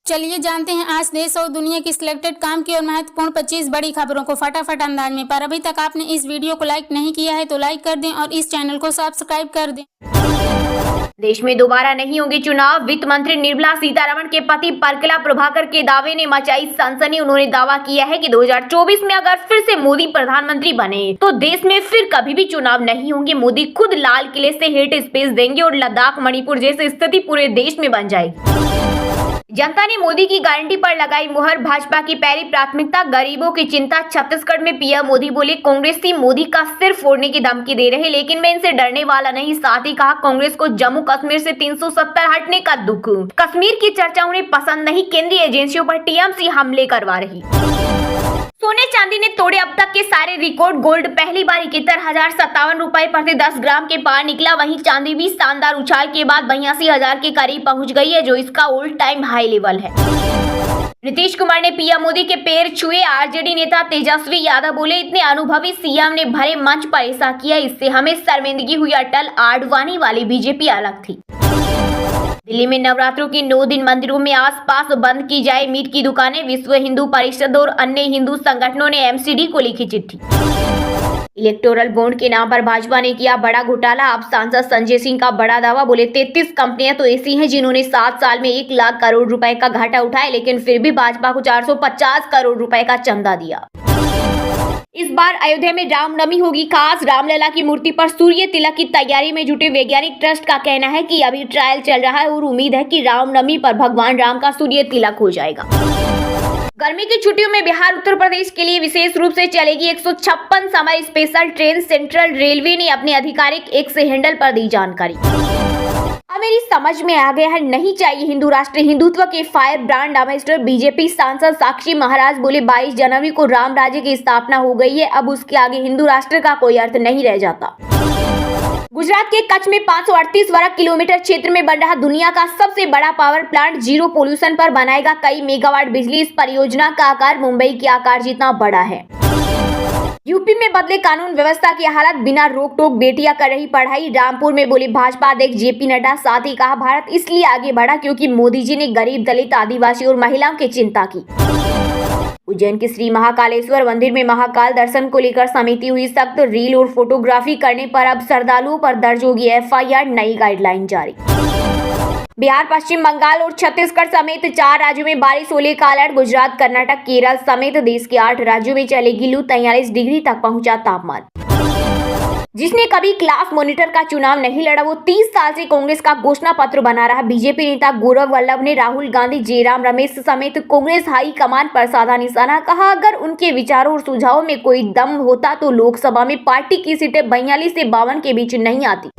चलिए जानते हैं आज देश और दुनिया की सिलेक्टेड काम की और महत्वपूर्ण 25 बड़ी खबरों को फटाफट अंदाज में। पर अभी तक आपने इस वीडियो को लाइक नहीं किया है तो लाइक कर दें और इस चैनल को सब्सक्राइब कर दें। देश में दोबारा नहीं होंगे चुनाव। वित्त मंत्री निर्मला सीतारमण के पति परकला प्रभाकर के दावे ने मचाई सनसनी। उन्होंने दावा किया है कि 2024 में अगर फिर से मोदी प्रधानमंत्री बने तो देश में फिर कभी भी चुनाव नहीं होंगे। मोदी खुद लाल किले से हेट स्पीच देंगे और लद्दाख मणिपुर जैसी स्थिति पूरे देश में बन जाएगी। जनता ने मोदी की गारंटी पर लगाई मुहर। भाजपा की पहली प्राथमिकता गरीबों की चिंता। छत्तीसगढ़ में पीएम मोदी बोले कांग्रेस ही मोदी का सिर फोड़ने की धमकी दे रहे, लेकिन मैं इनसे डरने वाला नहीं। साथ ही कहा कांग्रेस को जम्मू कश्मीर से 370 हटने का दुख। कश्मीर की चर्चा उन्हें पसंद नहीं। केंद्रीय एजेंसियों पर टीएमसी हमले करवा रही। सोने चांदी ने तोड़े अब तक के सारे रिकॉर्ड। गोल्ड पहली बार 71,057 रुपए प्रति 10 ग्राम के पार निकला। वहीं चांदी भी शानदार उछाल के बाद 82,000 के करीब पहुंच गई है, जो इसका ऑल टाइम हाई लेवल है। नीतीश कुमार ने पीएम मोदी के पैर छुए। आरजेडी नेता तेजस्वी यादव बोले इतने अनुभवी सीएम ने भरे मंच पर ऐसा किया, इससे हमें शर्मिंदगी हुई। अटल आडवाणी वाली बीजेपी अलग थी। दिल्ली में नवरात्रों के 9 दिन मंदिरों में आसपास बंद की जाए मीट की दुकानें। विश्व हिंदू परिषद और अन्य हिंदू संगठनों ने एमसीडी को लिखी चिट्ठी। इलेक्टोरल बॉन्ड के नाम पर भाजपा ने किया बड़ा घोटाला। अब सांसद संजय सिंह का बड़ा दावा। बोले 33 कंपनियां तो ऐसी हैं जिन्होंने 7 साल में 1 लाख करोड़ रुपए का घाटा उठाया, लेकिन फिर भी भाजपा को 450 करोड़ रुपए का चंदा दिया। इस बार अयोध्या में रामनवमी होगी खास। रामलला की मूर्ति पर सूर्य तिलक की तैयारी में जुटे वैज्ञानिक ट्रस्ट का कहना है कि अभी ट्रायल चल रहा है और उम्मीद है कि रामनवमी पर भगवान राम का सूर्य तिलक हो जाएगा। गर्मी की छुट्टियों में बिहार उत्तर प्रदेश के लिए विशेष रूप से चलेगी 156 समय स्पेशल ट्रेन। सेंट्रल रेलवे ने अपने आधिकारिक एक्स हैंडल पर दी जानकारी। अब मेरी समझ में आ गया है, नहीं चाहिए हिंदू राष्ट्र। हिंदुत्व के फायर ब्रांड एम्बेसडर बीजेपी सांसद साक्षी महाराज बोले 22 जनवरी को राम राज्य की स्थापना हो गई है, अब उसके आगे हिंदू राष्ट्र का कोई अर्थ नहीं रह जाता। गुजरात के कच्छ में 538 वर्ग किलोमीटर क्षेत्र में बन रहा दुनिया का सबसे बड़ा पावर प्लांट जीरो पोल्यूशन पर बनाएगा कई मेगावाट बिजली। इस परियोजना का आकार मुंबई के आकार जितना बड़ा है। यूपी में बदले कानून व्यवस्था की हालत, बिना रोक टोक बेटियां कर रही पढ़ाई। रामपुर में बोले भाजपा अध्यक्ष जेपी नड्डा। साथ ही कहा भारत इसलिए आगे बढ़ा क्योंकि मोदी जी ने गरीब, दलित, आदिवासी और महिलाओं की चिंता की। उज्जैन के श्री महाकालेश्वर मंदिर में महाकाल दर्शन को लेकर समिति हुई सख्त। रील और फोटोग्राफी करने पर अब श्रद्धालुओं पर दर्ज होगी एफआईआर, नई गाइडलाइन जारी। बिहार, पश्चिम बंगाल और छत्तीसगढ़ समेत 4 राज्यों में बारिश होने का अलर्ट। गुजरात, कर्नाटक, केरल समेत देश के 8 राज्यों में चलेगी लू। 43 डिग्री तक पहुंचा तापमान। जिसने कभी क्लास मॉनिटर का चुनाव नहीं लड़ा वो 30 साल से कांग्रेस का घोषणा पत्र बना रहा। बीजेपी नेता गौरव वल्लभ ने राहुल गांधी, जयराम रमेश समेत कांग्रेस हाई कमान पर साधा निशाना। कहा अगर उनके विचारों और सुझावों में कोई दम होता तो लोकसभा में पार्टी की सीटें 42 से 52 के बीच नहीं आती।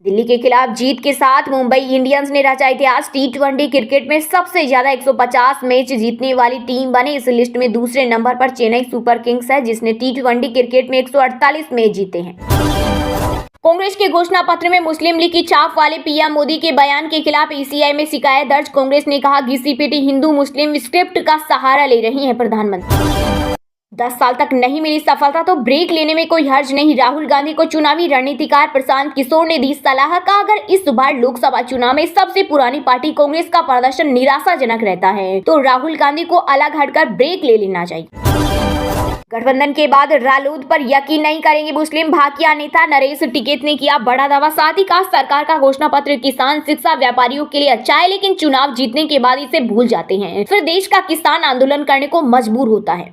दिल्ली के खिलाफ जीत के साथ मुंबई इंडियंस ने रचा इतिहास। टी20 क्रिकेट में सबसे ज्यादा 150 मैच जीतने वाली टीम बने। इस लिस्ट में दूसरे नंबर पर चेन्नई सुपर किंग्स है, जिसने टी20 क्रिकेट में 148 मैच जीते हैं। कांग्रेस के घोषणा पत्र में मुस्लिम लीग की छाप वाले पीएम मोदी के बयान के खिलाफ ईसीआई में शिकायत दर्ज। कांग्रेस ने कहा घिसी-पिटी हिंदू मुस्लिम स्क्रिप्ट का सहारा ले रही है प्रधानमंत्री। 10 साल तक नहीं मिली सफलता तो ब्रेक लेने में कोई हर्ज नहीं। राहुल गांधी को चुनावी रणनीतिकार प्रशांत किशोर ने दी सलाह। का अगर इस बार लोकसभा चुनाव में सबसे पुरानी पार्टी कांग्रेस का प्रदर्शन निराशाजनक रहता है तो राहुल गांधी को अलग हटकर ब्रेक ले लेना चाहिए। गठबंधन के बाद रालोद पर यकीन नहीं करेंगे मुस्लिम। भाकिया नेता नरेश टिकैत ने किया बड़ा दावा। साथ ही कहा सरकार का घोषणा पत्र किसान, शिक्षा, व्यापारियों के लिए अच्छा है, लेकिन चुनाव जीतने के बाद इसे भूल जाते हैं, फिर देश का किसान आंदोलन करने को मजबूर होता है।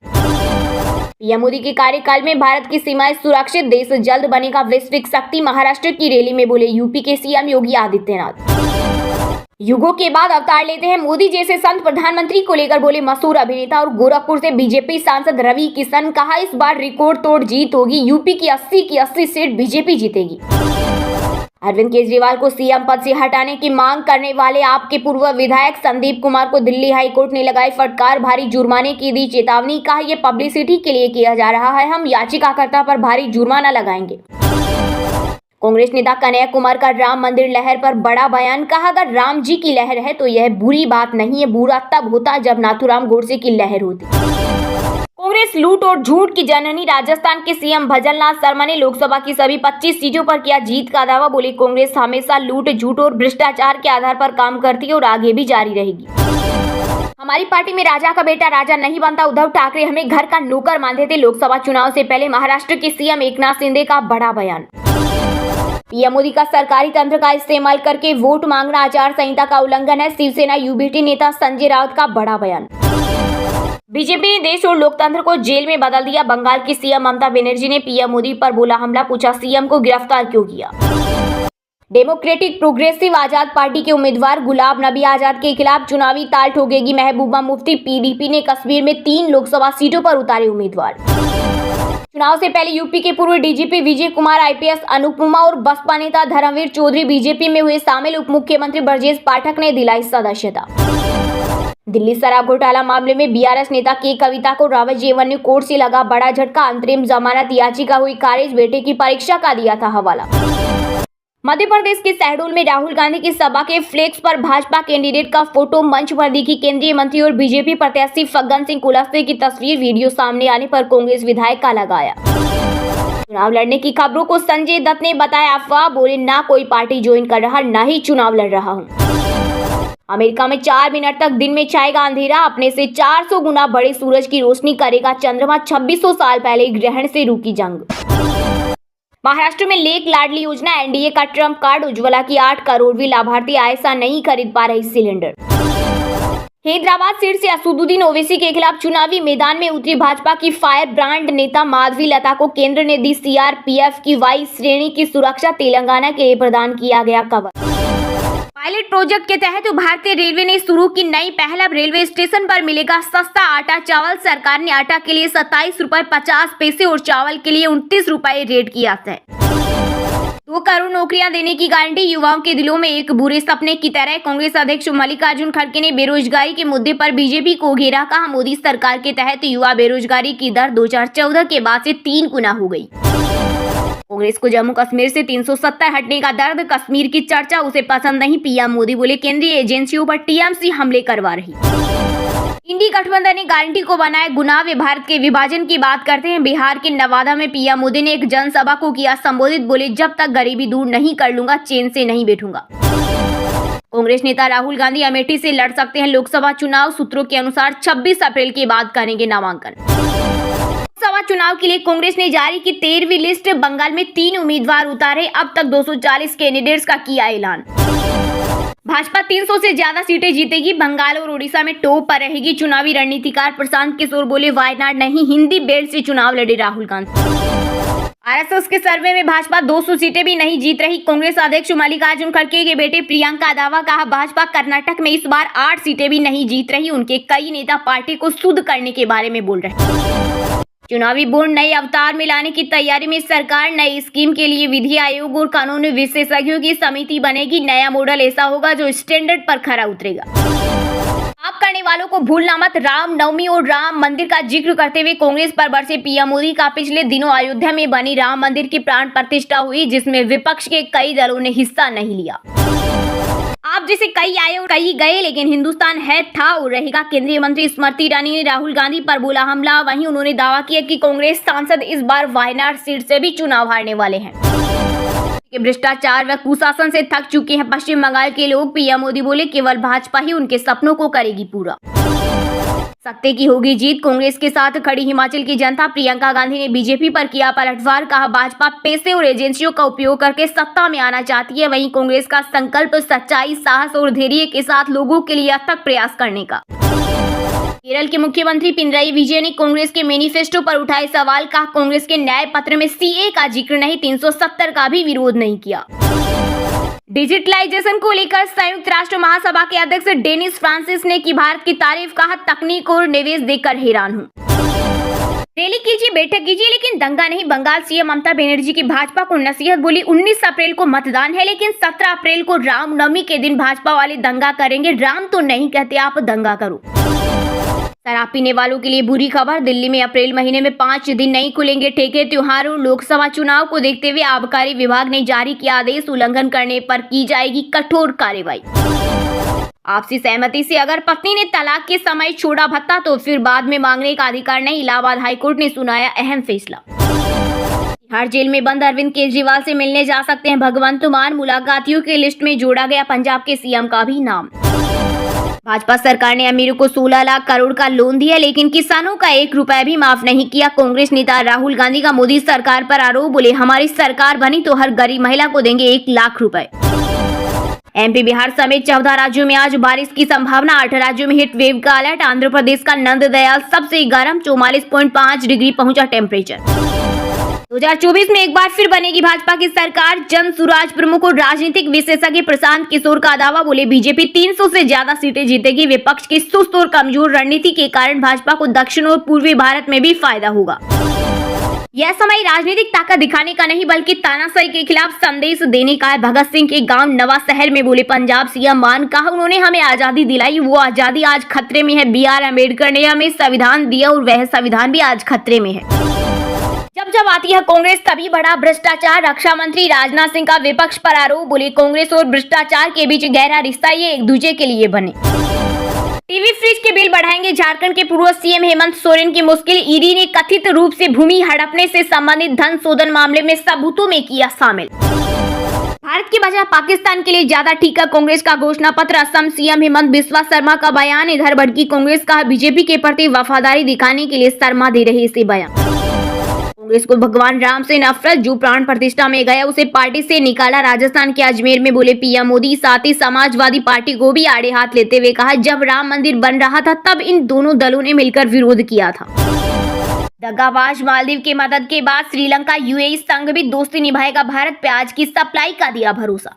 पीएम मोदी के कार्यकाल में भारत की सीमाएं सुरक्षित, देश जल्द बनेगा वैश्विक शक्ति। महाराष्ट्र की रैली में बोले यूपी के सीएम योगी आदित्यनाथ। युगों के बाद अवतार लेते हैं मोदी जैसे संत प्रधानमंत्री को लेकर बोले मशहूर अभिनेता। और गोरखपुर से बीजेपी सांसद रवि किशन। कहा इस बार रिकॉर्ड तोड़ जीत होगी। यूपी की 80 की 80 सीट बीजेपी जीतेगी। अरविंद केजरीवाल को सीएम पद से हटाने की मांग करने वाले आपके पूर्व विधायक संदीप कुमार को दिल्ली हाईकोर्ट ने लगाई फटकार। भारी जुर्माने की दी चेतावनी। कहा यह पब्लिसिटी के लिए किया जा रहा है, हम याचिकाकर्ता पर भारी जुर्माना लगाएंगे। कांग्रेस नेता कन्हैया कुमार का राम मंदिर लहर पर बड़ा बयान। कहा अगर राम जी की लहर है तो यह बुरी बात नहीं है, बुरा तब होता जब नाथूराम गोडसे की लहर होती। कांग्रेस लूट और झूठ की जननी राजस्थान के सीएम भजनलाल शर्मा ने लोकसभा की सभी 25 सीटों पर किया जीत का दावा। बोले, कांग्रेस हमेशा लूट, झूठ और भ्रष्टाचार के आधार पर काम करती है और आगे भी जारी रहेगी। हमारी पार्टी में राजा का बेटा राजा नहीं बनता। उद्धव ठाकरे हमें घर का नौकर मानते थे। लोकसभा चुनाव से पहले महाराष्ट्र के सीएम एकनाथ शिंदे का बड़ा बयान। पीएम मोदी का सरकारी तंत्र का इस्तेमाल करके वोट मांगना आचार संहिता का उल्लंघन है। शिवसेना यूबीटी नेता संजय राउत का बड़ा बयान। बीजेपी ने देश और लोकतंत्र को जेल में बदल दिया। बंगाल की सीएम ममता बनर्जी ने पीएम मोदी पर बोला हमला, पूछा सीएम को गिरफ्तार क्यों किया। डेमोक्रेटिक प्रोग्रेसिव आजाद पार्टी के उम्मीदवार गुलाम नबी आजाद के खिलाफ चुनावी ताल ठोकेगी महबूबा मुफ्ती। पीडीपी ने कश्मीर में 3 लोकसभा सीटों पर उतारे उम्मीदवार। चुनाव से पहले यूपी के पूर्व डीजीपी विजय कुमार आईपीएस अनुपमा और बसपा नेता धर्मवीर चौधरी बीजेपी में हुए शामिल। उप मुख्यमंत्री ब्रजेश पाठक ने दिलाई सदस्यता। दिल्ली शराब घोटाला मामले में बीआरएस नेता के कविता को रावत रेवन्यू कोर्ट से लगा बड़ा झटका। अंतरिम जमानत याचिका हुई खारिज। बेटे की परीक्षा का दिया था हवाला। मध्य प्रदेश के शहडोल में राहुल गांधी की सभा के फ्लेक्स पर भाजपा कैंडिडेट का फोटो मंच पर दिखी। केंद्रीय मंत्री और बीजेपी प्रत्याशी फग्गन सिंह कुलस्ते की तस्वीर। वीडियो सामने आने पर कांग्रेस विधायक का लगाया। चुनाव लड़ने की खबरों को संजय दत्त ने बताया अफवाह। बोले, ना कोई पार्टी ज्वाइन कर रहा, ना ही चुनाव लड़ रहा हूँ। अमेरिका में 4 मिनट तक दिन में छाएगा अंधेरा। अपने से 400 गुना बड़े सूरज की रोशनी करेगा चंद्रमा। 2600 साल पहले ग्रहण से रुकी जंग। महाराष्ट्र में लेक लाडली योजना एनडीए का ट्रम्प कार्ड। उज्ज्वला की 8 करोड़वीं लाभार्थी आयसा नहीं खरीद पा रही सिलेंडर। हैदराबाद सीट से असदुद्दीन ओवैसी के खिलाफ चुनावी मैदान में उतरी भाजपा की फायर ब्रांड नेता माधवी लता को केंद्र ने दी सीआरपीएफ की वाई श्रेणी की सुरक्षा। तेलंगाना के लिए प्रदान किया गया कवर। पायलट प्रोजेक्ट के तहत भारतीय रेलवे ने शुरू की नई पहल। अब रेलवे स्टेशन पर मिलेगा सस्ता आटा चावल। सरकार ने आटा के लिए 27 रुपए 50 पैसे और चावल के लिए 29 रुपए रेट किया है। 2 करोड़ नौकरियां देने की गारंटी। युवाओं के दिलों में एक बुरे सपने की तरह। कांग्रेस अध्यक्ष मल्लिकार्जुन खड़गे ने बेरोजगारी के मुद्दे पर बीजेपी को घेरा। कहा, मोदी सरकार के तहत युवा बेरोजगारी की दर 2014 के बाद से 3 गुना हो गई। कांग्रेस को जम्मू कश्मीर से 370 हटने का दर्द। कश्मीर की चर्चा उसे पसंद नहीं। पीएम मोदी बोले, केंद्रीय एजेंसियों पर टीएमसी हमले करवा रही। इंडी गठबंधन ने गारंटी को बनाया गुनाह। वे भारत के विभाजन की बात करते हैं। बिहार के नवादा में पीएम मोदी ने एक जनसभा को किया संबोधित। बोले, जब तक गरीबी दूर नहीं कर लूंगा चैन से नहीं बैठूंगा। कांग्रेस नेता राहुल गांधी अमेठी से लड़ सकते हैं लोकसभा चुनाव। सूत्रों के अनुसार 26 अप्रैल के बाद करेंगे नामांकन। लोकसभा चुनाव के लिए कांग्रेस ने जारी की 13वीं लिस्ट। बंगाल में 3 उम्मीदवार उतारे। अब तक 240 कैंडिडेट्स का किया ऐलान। भाजपा 300 से ज्यादा सीटें जीतेगी। बंगाल और उड़ीसा में टॉप पर रहेगी। चुनावी रणनीतिकार प्रशांत किशोर बोले, वायनाड नहीं, हिंदी बेल्ट से चुनाव लड़े राहुल गांधी। आरएसएस के सर्वे में भाजपा 200 सीटें भी नहीं जीत रही। कांग्रेस अध्यक्ष मल्लिकार्जुन खड़गे के बेटे प्रियंका का दावा। कहा, भाजपा कर्नाटक में इस बार 8 सीटें भी नहीं जीत रही। उनके कई नेता पार्टी को शुद्ध करने के बारे में बोल रहे हैं। चुनावी बॉन्ड नए अवतार में लाने की तैयारी में सरकार। नई स्कीम के लिए विधि आयोग और कानून विशेषज्ञों की समिति बनेगी। नया मॉडल ऐसा होगा जो स्टैंडर्ड पर खरा उतरेगा। पाप करने वालों को भूलना मत। राम नवमी और राम मंदिर का जिक्र करते हुए कांग्रेस पर बरसे पीएम मोदी का। पिछले दिनों अयोध्या में बनी राम मंदिर की प्राण प्रतिष्ठा हुई, जिसमें विपक्ष के कई दलों ने हिस्सा नहीं लिया। आप जैसे कई आए और कई गए, लेकिन हिंदुस्तान है, था और रहेगा। केंद्रीय मंत्री स्मृति ईरानी ने राहुल गांधी पर बोला हमला। वहीं उन्होंने दावा किया कि कांग्रेस सांसद इस बार वायनाड सीट से भी चुनाव हारने वाले हैं। भ्रष्टाचार व कुशासन से थक चुके हैं पश्चिम बंगाल के लोग। पीएम मोदी बोले, केवल भाजपा ही उनके सपनों को करेगी पूरा। सत्ते की होगी जीत। कांग्रेस के साथ खड़ी हिमाचल की जनता। प्रियंका गांधी ने बीजेपी पर किया पलटवार। कहा, भाजपा पैसे और एजेंसियों का उपयोग करके सत्ता में आना चाहती है। वहीं कांग्रेस का संकल्प सच्चाई, साहस और धैर्य के साथ लोगों के लिए अथक प्रयास करने का। केरल के मुख्यमंत्री पिनराई विजयन ने कांग्रेस के मैनिफेस्टो पर उठाए सवाल। कहा, कांग्रेस के न्याय पत्र में सीए का जिक्र नहीं, 370 का भी विरोध नहीं किया। डिजिटलाइजेशन को लेकर संयुक्त राष्ट्र महासभा के अध्यक्ष डेनिस फ्रांसिस ने की भारत की तारीफ। कहा, तकनीक और निवेश देखकर हैरान हूं। रैली कीजिए, बैठक कीजिए, लेकिन दंगा नहीं। बंगाल सीएम ममता बनर्जी की भाजपा को नसीहत। बोली, 19 अप्रैल को मतदान है, लेकिन 17 अप्रैल को रामनवमी के दिन भाजपा वाले दंगा करेंगे। राम तो नहीं कहते, आप दंगा करो। शराब पीने वालों के लिए बुरी खबर। दिल्ली में अप्रैल महीने में 5 दिन नहीं खुलेंगे ठेके। त्योहारों लोकसभा चुनाव को देखते हुए आबकारी विभाग ने जारी किया आदेश। उल्लंघन करने पर की जाएगी कठोर कार्रवाई। आपसी सहमति से अगर पत्नी ने तलाक के समय छोड़ा भत्ता तो फिर बाद में मांगने का अधिकार नहीं। इलाहाबाद हाईकोर्ट ने सुनाया अहम फैसला। हर जेल में बंद अरविंद केजरीवाल से मिलने जा सकते हैं भगवंत मान। मुलाकातियों की लिस्ट में जोड़ा गया पंजाब के सीएम का भी नाम। भाजपा सरकार ने अमीरों को 16 लाख करोड़ का लोन दिया, लेकिन किसानों का 1 रुपया भी माफ नहीं किया। कांग्रेस नेता राहुल गांधी का मोदी सरकार पर आरोप। बोले, हमारी सरकार बनी तो हर गरीब महिला को देंगे 1 लाख रुपए। एमपी, बिहार समेत 14 राज्यों में आज बारिश की संभावना। 8 राज्यों में हीट वेव का अलर्ट। आंध्र प्रदेश का नंददयाल सबसे गर्म, 44.5 डिग्री पहुंचा टेम्परेचर। 2024 में एक बार फिर बनेगी भाजपा की सरकार। जन सुराज प्रमुख और राजनीतिक विशेषज्ञ प्रशांत किशोर का दावा। बोले, बीजेपी 300 से ज्यादा सीटें जीतेगी। विपक्ष की सुस्त और कमजोर रणनीति के कारण भाजपा को दक्षिण और पूर्वी भारत में भी फायदा होगा। यह समय राजनीतिक ताकत दिखाने का नहीं बल्कि तानाशाही के खिलाफ संदेश देने का है। भगत सिंह के गांव नवा शहर में बोले पंजाब सीएम मान। कहा, उन्होंने हमें आजादी दिलाई, वो आजादी आज खतरे में है। BR अम्बेडकर ने हमें संविधान दिया और वह संविधान भी आज खतरे में है। जब आती है कांग्रेस तभी बड़ा भ्रष्टाचार। रक्षा मंत्री राजनाथ सिंह का विपक्ष पर आरोप। बोले, कांग्रेस और भ्रष्टाचार के बीच गहरा रिश्ता, ये एक दूसरे के लिए बने। टीवी फ्रिज के बिल बढ़ाएंगे झारखंड के पूर्व सीएम हेमंत सोरेन की मुश्किल। ईडी ने कथित रूप से भूमि हड़पने से संबंधित धन शोधन मामले में सबूतों में किया शामिल। भारत की बजाय पाकिस्तान के लिए ज्यादा ठीक है कांग्रेस का घोषणा पत्र। असम सीएम हेमंत बिस्वा शर्मा का बयान। इधर भड़की कांग्रेस का बीजेपी के प्रति वफादारी दिखाने के लिए शर्मा दे रहे इसे बयान। कांग्रेस को भगवान राम से नफरत, जो प्राण प्रतिष्ठा में गया उसे पार्टी से निकाला। राजस्थान के अजमेर में बोले पीएम मोदी। साथ ही समाजवादी पार्टी को भी आड़े हाथ लेते हुए कहा, जब राम मंदिर बन रहा था तब इन दोनों दलों ने मिलकर विरोध किया था। दगाबाज मालदीव की मदद के बाद श्रीलंका UAE संग भी दोस्ती निभाएगा। भारत प्याज की सप्लाई का दिया भरोसा।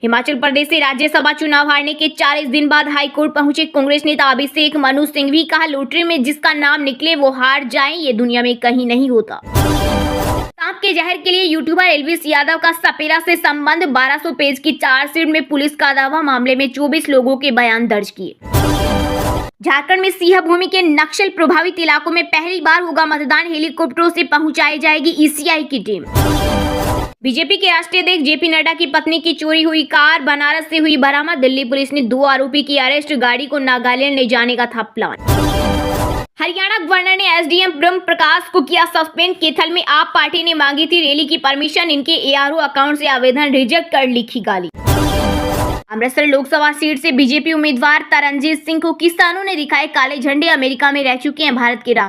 हिमाचल प्रदेश से राज्यसभा चुनाव हारने के 40 दिन बाद हाईकोर्ट पहुंचे कांग्रेस नेता अभिषेक मनु सिंघवी। कहा, लॉटरी में जिसका नाम निकले वो हार जाए, ये दुनिया में कहीं नहीं होता। सांप के जहर के लिए यूट्यूबर एल्विस यादव का सपेरा से संबंध। 1200 पेज की चार्जशीट में पुलिस का दावा। मामले में 24 लोगों के बयान दर्ज किए। झारखंड में सिंह भूमि के नक्सल प्रभावित इलाकों में पहली बार होगा मतदान। हेलीकॉप्टरों से पहुंचाई जाएगी ECI की टीम। बीजेपी के राष्ट्रीय अध्यक्ष JP नड्डा की पत्नी की चोरी हुई कार बनारस से हुई बरामद। दिल्ली पुलिस ने 2 आरोपी की अरेस्ट। गाड़ी को नागालैंड ले जाने का था प्लान। हरियाणा गवर्नर ने SDM ब्रह्म प्रकाश को किया सस्पेंड। कैथल में आप पार्टी ने मांगी थी रैली की परमिशन। इनके ARO अकाउंट से आवेदन रिजेक्ट कर लिखी गाली। अमृतसर लोकसभा सीट से बीजेपी उम्मीदवार तरनजीत सिंह को किसानों ने दिखाए काले झंडे। अमेरिका में रह चुके हैं भारत के